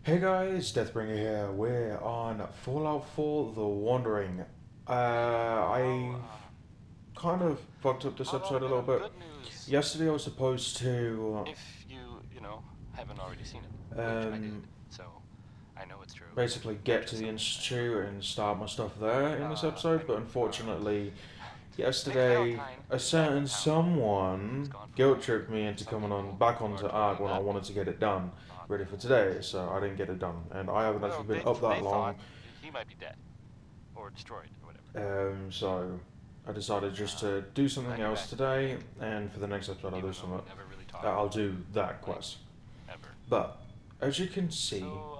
Hey guys, Deathbringer here. We're on Fallout 4 The Wandering. I Well, kind of fucked up this how about episode a a bit little of bit. good news? Yesterday I was supposed to If you haven't already seen it, which I um, did, so I know it's true. basically Not get to just the something I heard. Institute and start my stuff there in this episode, I but mean, unfortunately, Nick yesterday Valentine a is back in certain town, though. He's someone gone for guilt good. tripped me into Some coming on people back are onto Ark totally when I mad at wanted him. to get it done, Thought, ready for today, so I didn't get it done, and I haven't actually well, been up they that thought long. he might be dead or destroyed or whatever. So I decided just Uh, to do Glad something you're else back, today, Nick. and for the next episode I'll do Even though we something. never really talk, I'll do that like quest. ever. But as you can see, So,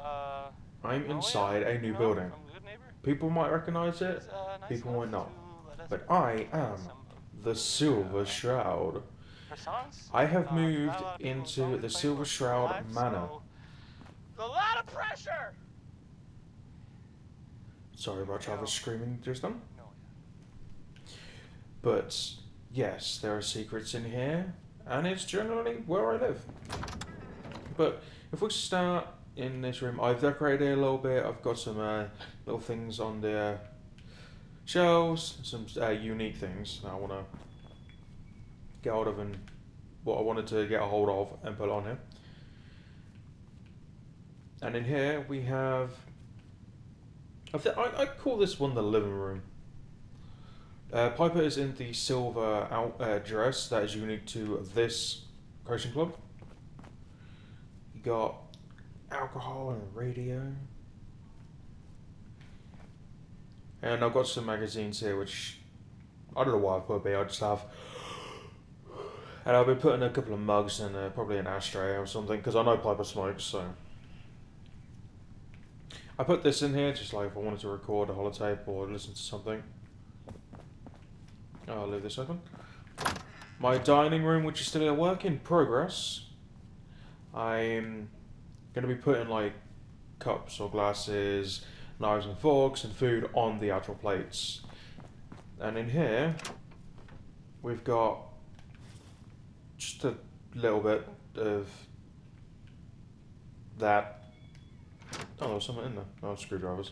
I'm Magnolia, inside a new building. from Good Neighbor, People might recognize it, is nice people enough might not. to let us But I play am some of the Silver Shroud. her songs. I have Because not moved a lot of people in into songs the play them Silver or keep them Shroud alive, Manor. so a lot of pressure. Sorry about Even Travis though screaming just then. Magnolia. But yes, there are secrets in here, and it's generally where I live. But if we start in this room, I've decorated it a little bit. I've got some little things on the shelves, some unique things that I want to get hold of, and what I wanted to get a hold of and put on here. And in here we have, I call this one the living room. Piper is in the silver dress that is unique to this coaching club. You got alcohol and a radio. And I've got some magazines here, which I don't know why I put, but I just have. And I've been putting a couple of mugs and probably an ashtray or something, because I know Piper smokes, so. I put this in here just like if I wanted to record a holotape or listen to something. I'll leave this open. My dining room, which is still a work in progress. I'm going to be putting like cups or glasses, knives and forks and food on the actual plates. And in here, we've got just a little bit of that. Oh, there's something in there. Oh, screwdrivers.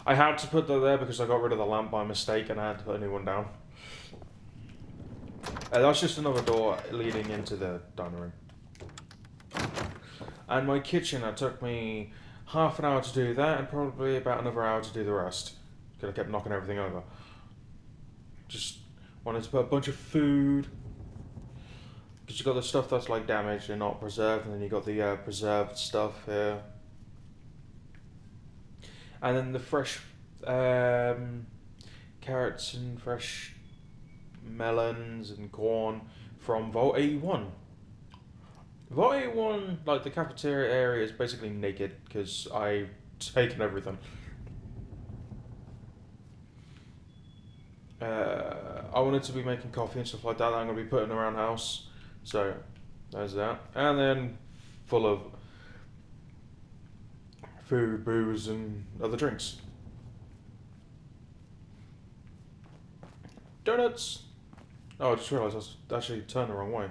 I had to put that there because I got rid of the lamp by mistake and I had to put a new one down. That's just another door leading into the dining room. And my kitchen, it took me half an hour to do that and probably about another hour to do the rest. Because I kept knocking everything over. Just wanted to put a bunch of food. Because you got the stuff that's like damaged and not preserved, and then you got the preserved stuff here. And then the fresh carrots and fresh melons and corn from Vault 81. Vault 81, like the cafeteria area, is basically naked because I've taken everything. I wanted to be making coffee and stuff like that I'm going to be putting around house. So, there's that. And then full of food, booze, and other drinks. Donuts! Oh, I just realised I was actually turned the wrong way.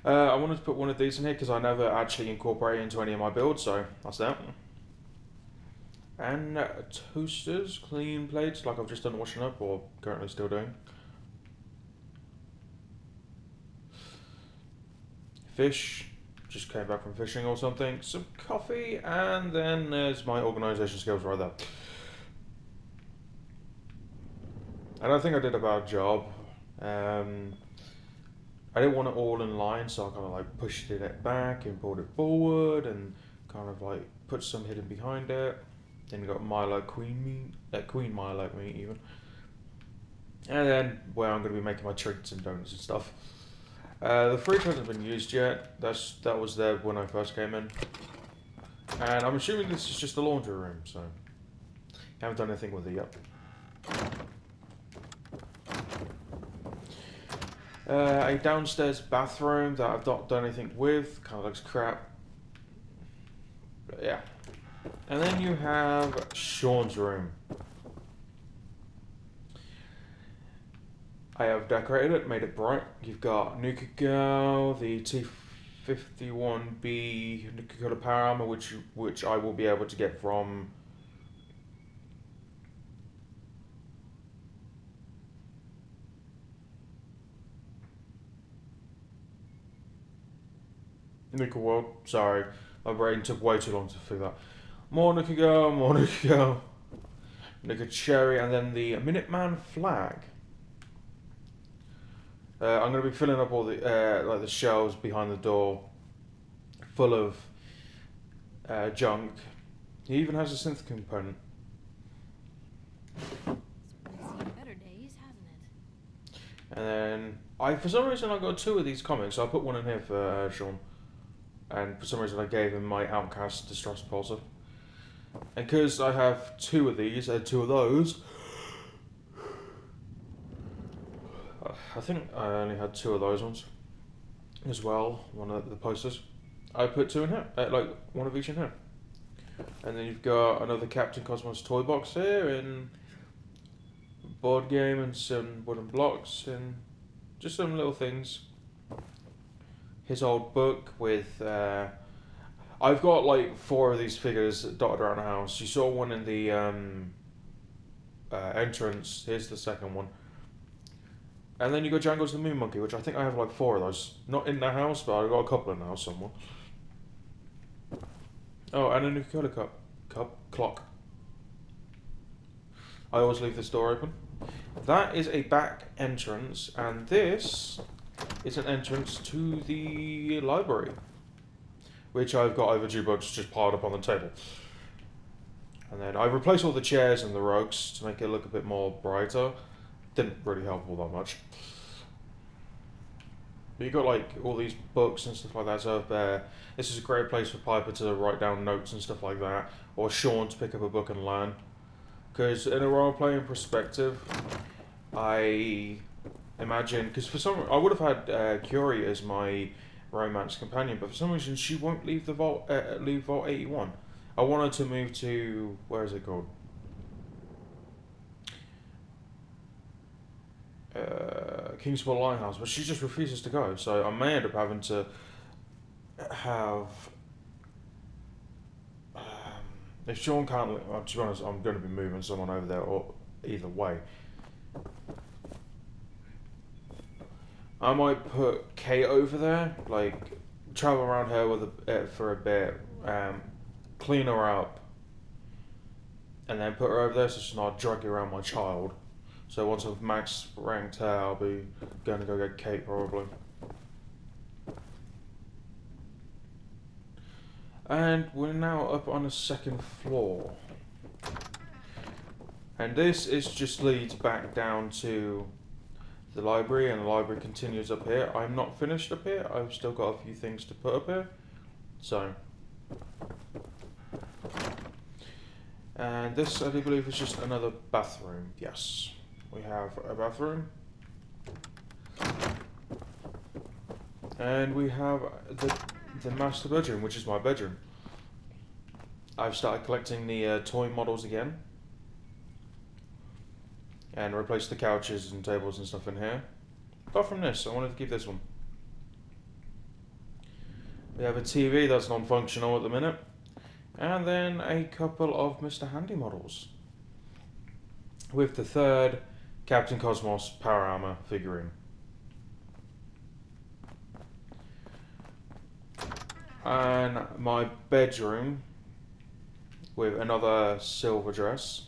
I wanted to put one of these in here because I never actually incorporate it into any of my builds, so that's that. And toasters, clean plates, like I've just done washing up, or currently still doing. Fish, just came back from fishing or something. Some coffee, and then there's my organisation skills right there. And I think I did a bad job. I didn't want it all in line, so I kind of like pushed it back and pulled it forward, and kind of like put some hidden behind it. Then you got Milo Queen meat, Queen Milo meat even. And then where I'm going to be making my treats and donuts and stuff. The fridge hasn't been used yet. That was there when I first came in. And I'm assuming this is just the laundry room, so haven't done anything with it yet. A downstairs bathroom that I've not done anything with. Kind of looks crap. But yeah. And then you have Sean's room. I have decorated it, made it bright. You've got Nuka Girl, the T51B Nuka Color Power Armor, which I will be able to get from Nuka World. Sorry, my brain took way too long to figure that. More Nuka Girl, more Nuka Girl, Nuka Cherry, and then the Minuteman flag. I'm going to be filling up all the like the shelves behind the door, full of junk. He even has a synth component. It's seen better days, hasn't it? And then for some reason I got 2 of these comics. So I put one in here for Sean, and for some reason I gave him my Outcast Distress Repulsor. And because I have 2 of these and 2 of those, I think I only had 2 of those ones as well. One of the posters. I put 2 in here, like one of each in here. And then you've got another Captain Cosmos toy box here, and board game and some wooden blocks and just some little things. His old book with I've got like 4 of these figures dotted around the house. You saw one in the entrance. Here's the second one. And then you got Django's the Moon Monkey, which I think I have like 4 of those. Not in the house, but I've got a couple in the house somewhere. Oh, and a Nuka clock. I always leave this door open. That is a back entrance, and this is an entrance to the library, which I've got overdue books just piled up on the table. And then I replaced all the chairs and the rugs to make it look a bit more brighter. Didn't really help all that much. But you got like all these books and stuff like that. So this is a great place for Piper to write down notes and stuff like that, or Sean to pick up a book and learn. Because in a role-playing perspective, I imagine, because for some, I would have had Curie as my romance companion, but for some reason she won't leave the vault. Leave Vault 81. I want her to move to, where is it called? Kingsport Lighthouse, but she just refuses to go. So I may end up having to have. If Sean can't, to be honest, I'm going to be moving someone over there, or either way. I might put Kate over there, like travel around her with for a bit, clean her up, and then put her over there so she's not dragging around my child. So once I've max ranked her, I'll be going to go get Kate probably. And we're now up on the 2nd floor. And this just leads back down to the library, and the library continues up here. I'm not finished up here. I've still got a few things to put up here. So. And this, I do believe, is just another bathroom. Yes. We have a bathroom. And we have the master bedroom, which is my bedroom. I've started collecting the toy models again. And replaced the couches and tables and stuff in here. Apart from this, I wanted to keep this one. We have a TV that's non-functional at the minute. And then a couple of Mr. Handy models. With the 3rd Captain Cosmos Power Armor figurine. And my bedroom with another silver dress.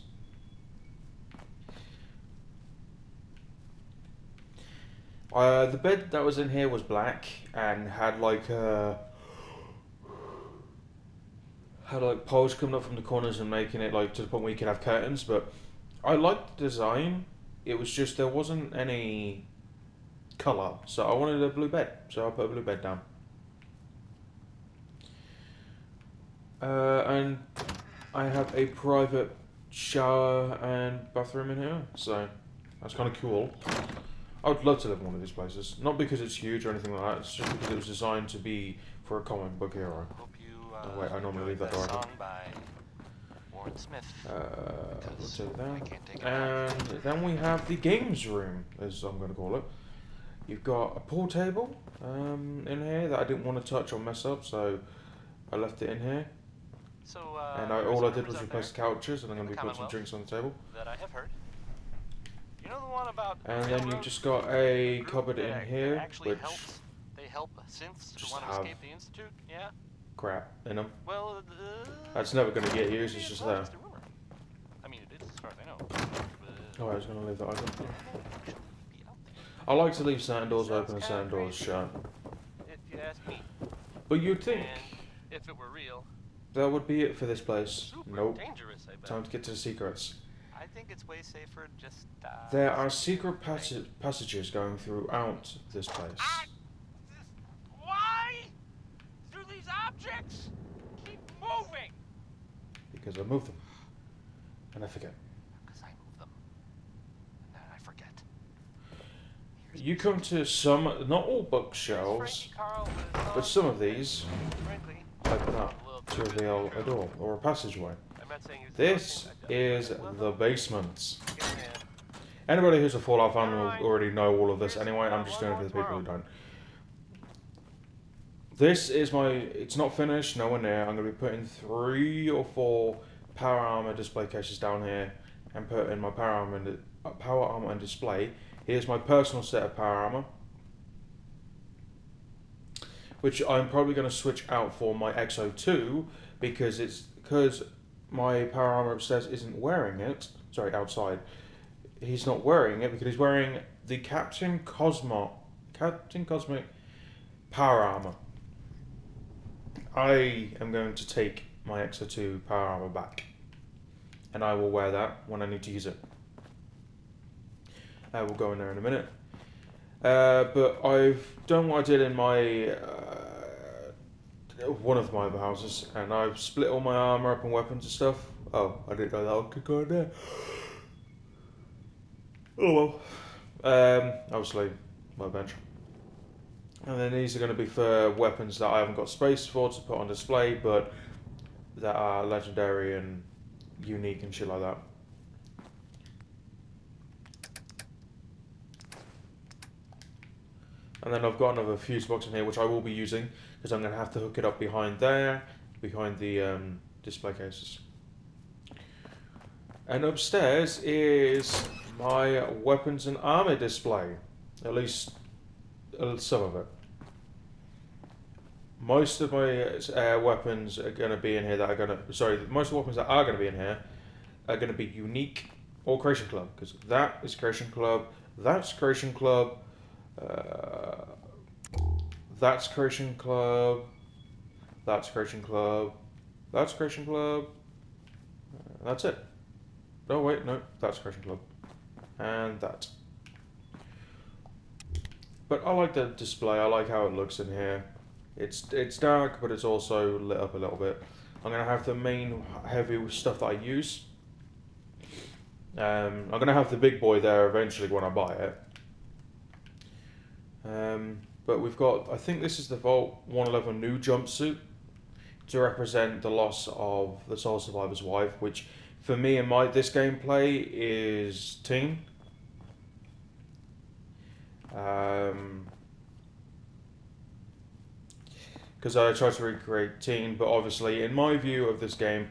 The bed that was in here was black and had like poles coming up from the corners and making it like to the point where you could have curtains, but I liked the design. It was just there wasn't any colour, so I wanted a blue bed, so I put a blue bed down. And I have a private shower and bathroom in here, so that's kind of cool. I would love to live in one of these places, not because it's huge or anything like that. It's just because it was designed to be for a comic book hero. Hope you Oh, wait, I normally leave that door open. song by Warren Smith. We'll Because do I that. can't take it back. And then we have the games room, as I'm going to call it. You've got a pool table in here that I didn't want to touch or mess up, so I left it in here. So, And there are all some I did rumors was out replace the there couches, and I'm in going to the be putting some Commonwealth drinks on the table. that I have heard. You know the one about And then you've railroads? just got The a group cupboard that in that here, actually which helps. They help synths who just want to have escape the Institute. Yeah. crap in them. Well, That's never going to get maybe used, it's just not there. just a rumor. I mean, it is as far as I know. Oh, I was going to leave that open. It might actually be out there. I like to leave certain doors Sounds open and kinda certain doors crazy. shut. If you ask me. But you'd think And if it were real, that would be it for this place. super Nope. dangerous, I bet. Time to get to the secrets. I think it's way safer just There are secret passages going throughout this place. Why do these objects keep moving? Because I move them. And I forget. Because I move them. And then I forget. You come to some, not all Frankie bookshelves, Carl was but some of these frankly, open up a little to bit reveal true. a door or a passageway. I'm not saying he was This talking, is well, the basement. yeah, man. Anybody who's a Fallout fan will already know all of this anyway. I'm just doing it for the people who don't. This is my. It's not finished, nowhere near. I'm going to be putting 3 or 4 power armor display cases down here and put in my power armor and display. Here's my personal set of power armor, which I'm probably going to switch out for my XO2 because my power armor upstairs isn't wearing it. Sorry, outside. He's not wearing it because he's wearing the Captain Cosmic power armor. I am going to take my XO2 power armor back, and I will wear that when I need to use it. We'll go in there in a minute. But I've done what I did in my one of my other houses, and I've split all my armor up and weapons and stuff. Oh, I didn't know that one could go in there. Oh well. Obviously, my bench. And then these are going to be for weapons that I haven't got space for to put on display, but that are legendary and unique and shit like that. And then I've got another fuse box in here, which I will be using, because I'm going to have to hook it up behind there, behind the display cases. And upstairs is my weapons and armor display, at least some of it. Most of my weapons are going to be in here that are going to, sorry, most of the weapons that are going to be in here are going to be unique or Creation Club, because that is Creation Club, that's Creation Club, that's Creation Club, that's Creation Club, that's Creation Club, that's it. Oh wait, no, that's Creation Club, and that. But I like the display, I like how it looks in here. It's dark, but it's also lit up a little bit. I'm going to have the main heavy stuff that I use. I'm going to have the big boy there eventually when I buy it. But we've got, I think this is the Vault 111 new jumpsuit to represent the loss of the Soul Survivor's wife, which for me in this gameplay is Teen. Because I tried to recreate Teen, but obviously in my view of this game,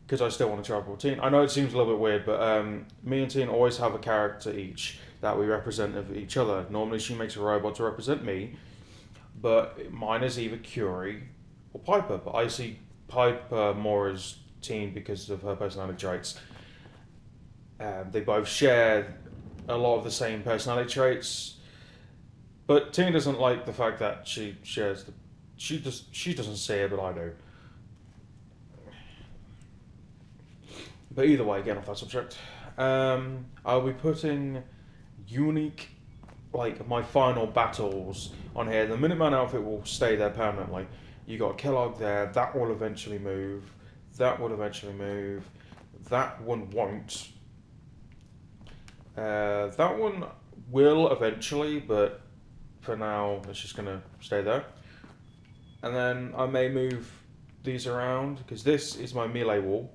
because I still want to try with Teen, I know it seems a little bit weird, but me and Teen always have a character each that we represent of each other. Normally she makes a robot to represent me, but mine is either Curie or Piper, but I see Piper more as Teen because of her personality traits. They both share a lot of the same personality traits, but Teen doesn't like the fact that she shares the... She doesn't say it, but I do. But either way, getting off that subject, I'll be putting unique, like my final battles on here. The Minuteman outfit will stay there permanently. You got Kellogg there. That will eventually move. That will eventually move. That one won't. That one will eventually, but for now, it's just gonna stay there. And then I may move these around, because this is my melee wall.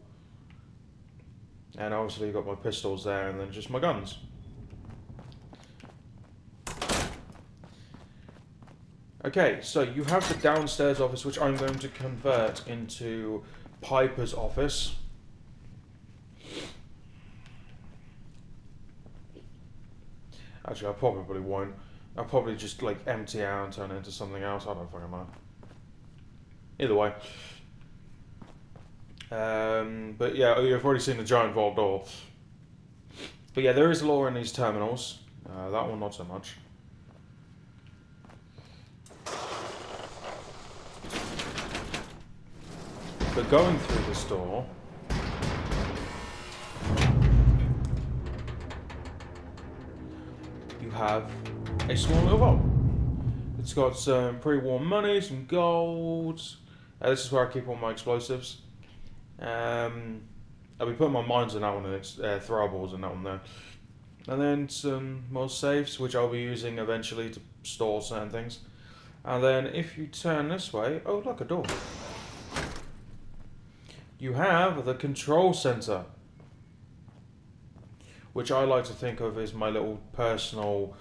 And obviously got my pistols there, and then just my guns. Okay, so you have the downstairs office, which I'm going to convert into Piper's office. Actually, I probably won't. I'll probably just like empty out and turn it into something else. I don't fucking know. Either way. But yeah, you've already seen the giant vault door. But yeah, there is lore in these terminals. That one not so much. But going through this door, you have a small little vault. It's got some pre-war money, some gold. This is where I keep all my explosives. I'll be putting my mines in that one, and it's throwables in that one there. And then some more safes, which I'll be using eventually to store certain things. And then if you turn this way, oh look, a door. You have the control center, which I like to think of as my little personal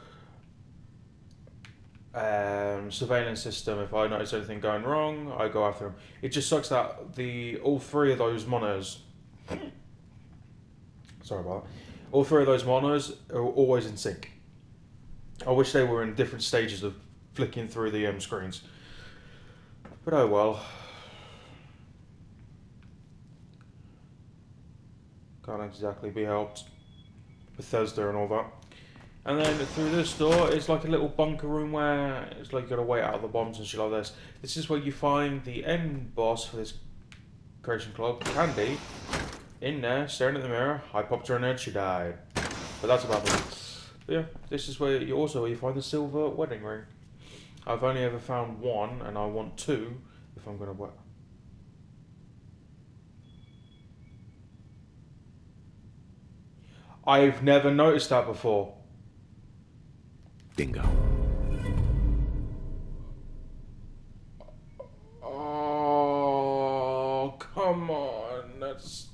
surveillance system. If I notice anything going wrong, I go after them. It just sucks that all three of those monitors, sorry about that, all three of those monitors are always in sync. I wish they were in different stages of flicking through the screens, but oh well. Can't exactly be helped. Bethesda and all that. And then through this door, it's like a little bunker room where it's like you gotta wait out the bombs and shit like this. This is where you find the end boss for this creation club, Candy, in there, staring at the mirror. I popped her in her, she died. But that's about them. But yeah, this is where you find the silver wedding ring. I've only ever found one, and I want two if I'm gonna work. I've never noticed that before. Bingo. Oh, come on. That's...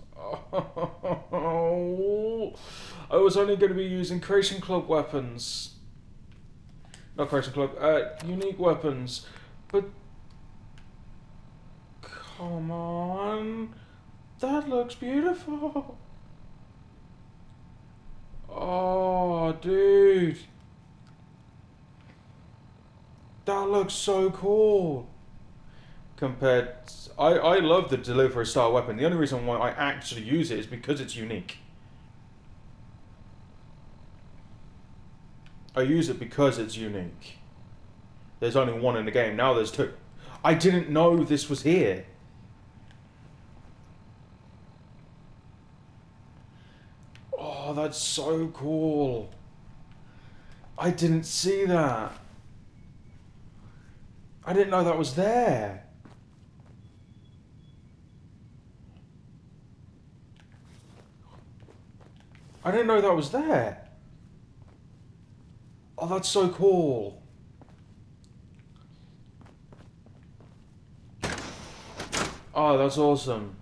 Oh. I was only going to be using Creation Club weapons. Not Creation Club, unique weapons. But... Come on. That looks beautiful. Oh, dude. That looks so cool. Compared... I love the delivery style weapon. The only reason why I actually use it is because it's unique. I use it because it's unique. There's only one in the game. Now there's two. I didn't know this was here. Oh, that's so cool. I didn't see that. I didn't know that was there. I didn't know that was there. Oh, that's so cool. Oh, that's awesome.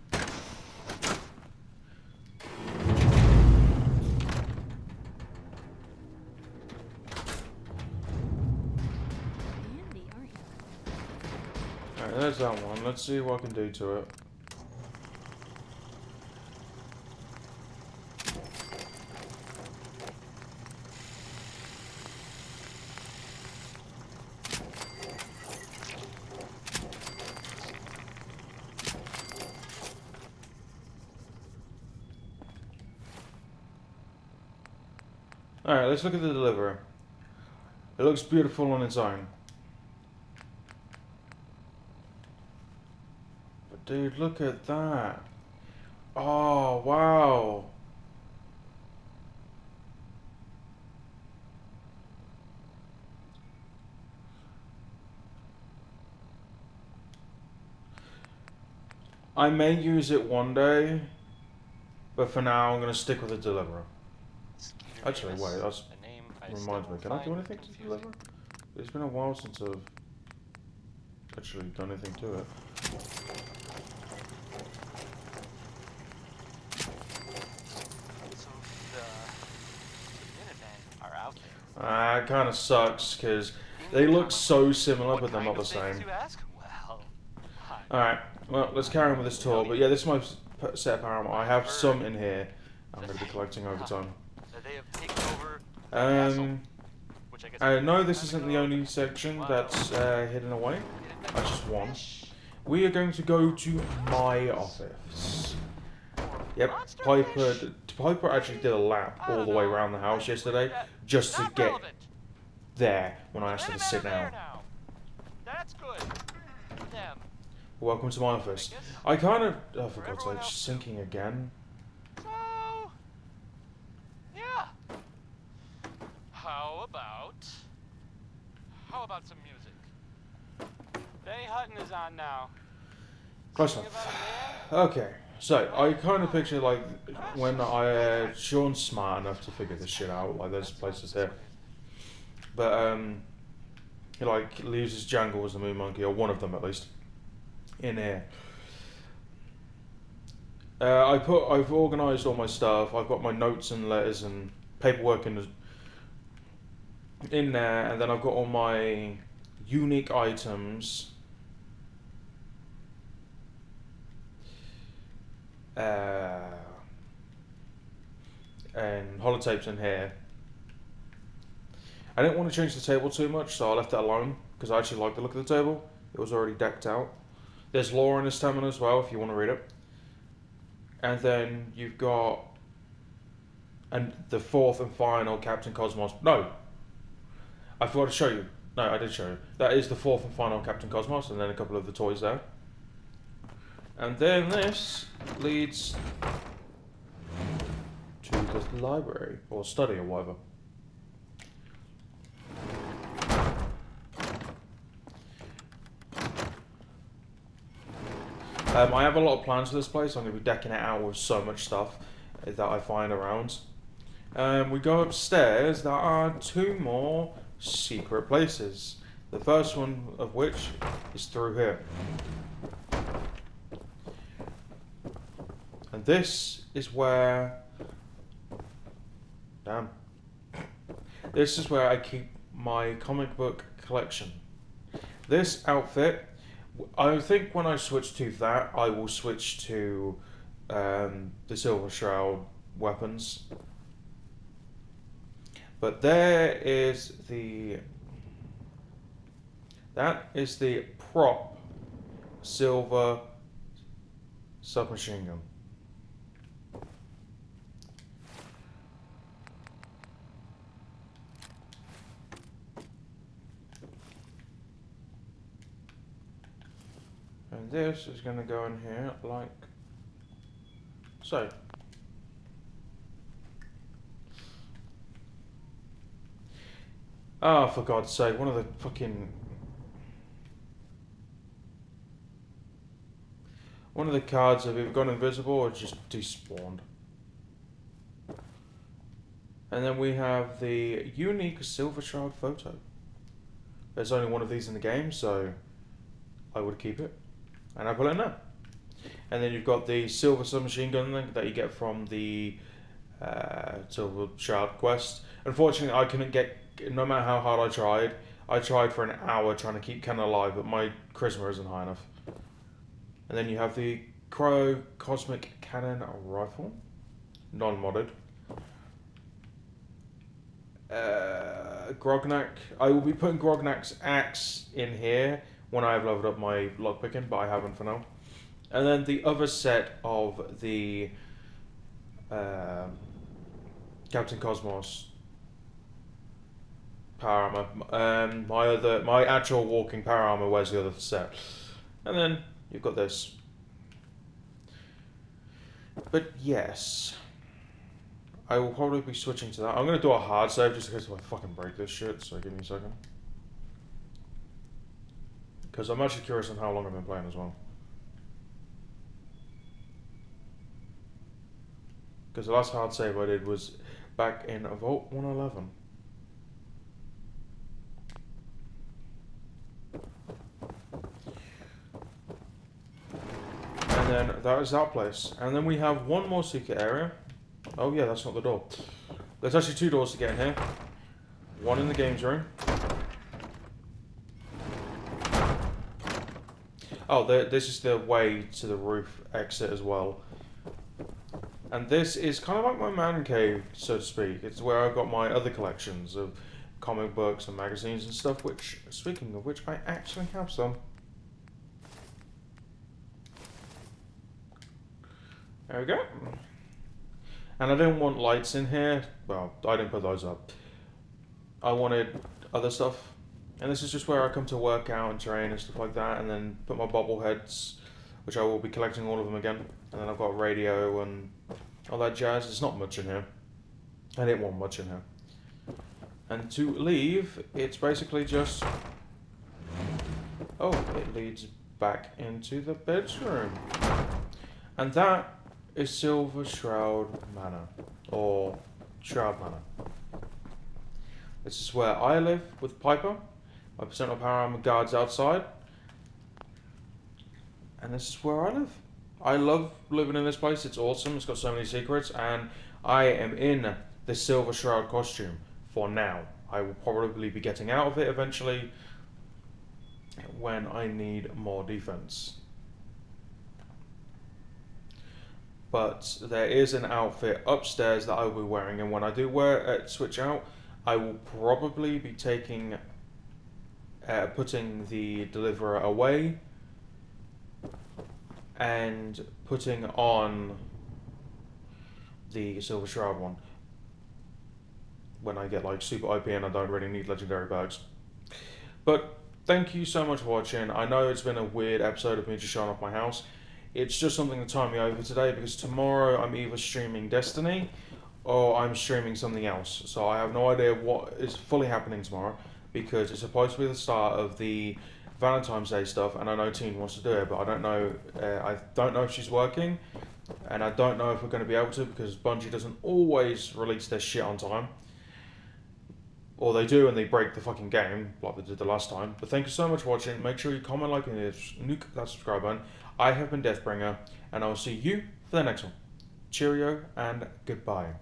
There's that one. Let's see what I can do to it. Alright, let's look at the deliverer. It looks beautiful on its own. Dude, look at that. Oh, wow. I may use it one day, but for now I'm going to stick with the deliverer. Actually, wait, that reminds me. Can I do anything to the deliverer? It's been a while since I've actually done anything to it. It kind of sucks because they look so similar, but they're not the same. Well, Alright, well, let's carry on with this tour. But yeah, this is my set of power armor. I have some in here I'm going to be collecting over time. they have taken over the castle, which I guess No, this isn't the only section that's hidden away. That's just one. We are going to go to my office. Yep, Piper actually did a lap all the way around the house yesterday just to get there when I asked her to sit down. That's good. Them. Welcome to my office. I kind of, oh for God's sake, sinking again. So, yeah. How about some music? Day hunting is on now. Close enough. Okay, so I kind of picture like when Sean's smart enough to figure this shit out. Like there's places here, but he like leaves his Django as the moon monkey, or one of them at least, in here. I've organised all my stuff. I've got my notes and letters and paperwork in there, and then I've got all my unique items. And holotapes in here. I didn't want to change the table too much, so I left it alone because I actually like the look of the table. It was already decked out. There's lore in this stamina as well if you want to read it. And then you've got the fourth and final Captain Cosmos. No, I forgot to show you. No, I did show you. That is the fourth and final Captain Cosmos, and then a couple of the toys there. And then this leads to the library, or study, or whatever. I have a lot of plans for this place. I'm going to be decking it out with so much stuff that I find around. We go upstairs. There are two more secret places. The first one of which is through here. And this is where... Damn. This is where I keep my comic book collection. This outfit, I think when I switch to that, I will switch to the Silver Shroud weapons. But there is the... That is the prop silver submachine gun. And this is going to go in here like so. Oh, for God's sake, one of the cards have either gone invisible or just despawned. And then we have the unique Silver Shroud photo. There's only one of these in the game, so I would keep it. And I put it in there. And then you've got the silver submachine gun that you get from the Silver Shroud quest. Unfortunately, I couldn't get, no matter how hard I tried for an hour trying to keep Ken alive, but my charisma isn't high enough. And then you have the Cryo Cosmic Cannon Rifle, non-modded. Grognak. I will be putting Grognak's axe in here when I have leveled up my lockpicking, but I haven't for now. And then the other set of the Captain Cosmos power armor. My actual walking power armor. Where's the other set? And then you've got this. But yes, I will probably be switching to that. I'm gonna do a hard save just in case I fucking break this shit. So give me a second. Because I'm actually curious on how long I've been playing as well. Because the last hard save I did was back in Vault 111. And then that is that place. And then we have one more secret area. Oh yeah, that's not the door. There's actually two doors to get in here. one in the games room. Oh, this is the way to the roof exit as well. And this is kind of like my man cave, so to speak. It's where I've got my other collections of comic books and magazines and stuff, which, speaking of which, I actually have some. There we go. And I didn't want lights in here. Well, I didn't put those up. I wanted other stuff. And this is just where I come to work out and train and stuff like that, and then put my bobbleheads, which I will be collecting all of them again. And then I've got radio and all that jazz. There's not much in here. I didn't want much in here. And to leave, it's basically just... Oh, it leads back into the bedroom. And that is Silver Shroud Manor, or Shroud Manor. This is where I live with Piper. My percent of power armor guards outside. And this is where I live. I love living in this place. It's awesome. It's got so many secrets. And I am in the Silver Shroud costume for now. I will probably be getting out of it eventually when I need more defense. But there is an outfit upstairs that I will be wearing, and when I do switch out, I will probably be taking... putting the deliverer away and putting on the Silver Shroud one when I get like super OP and I don't really need legendary bags. But thank you so much for watching. I know it's been a weird episode of me just showing off my house. It's just something to tie me over today because tomorrow I'm either streaming Destiny or I'm streaming something else. So I have no idea what is fully happening tomorrow, because it's supposed to be the start of the Valentine's Day stuff, and I know Teen wants to do it, but I don't know. I don't know if she's working, and I don't know if we're going to be able to, because Bungie doesn't always release their shit on time, or they do and they break the fucking game like they did the last time. But thank you so much for watching. Make sure you comment, like, and nuke that subscribe button. I have been Deathbringer, and I will see you for the next one. Cheerio and goodbye.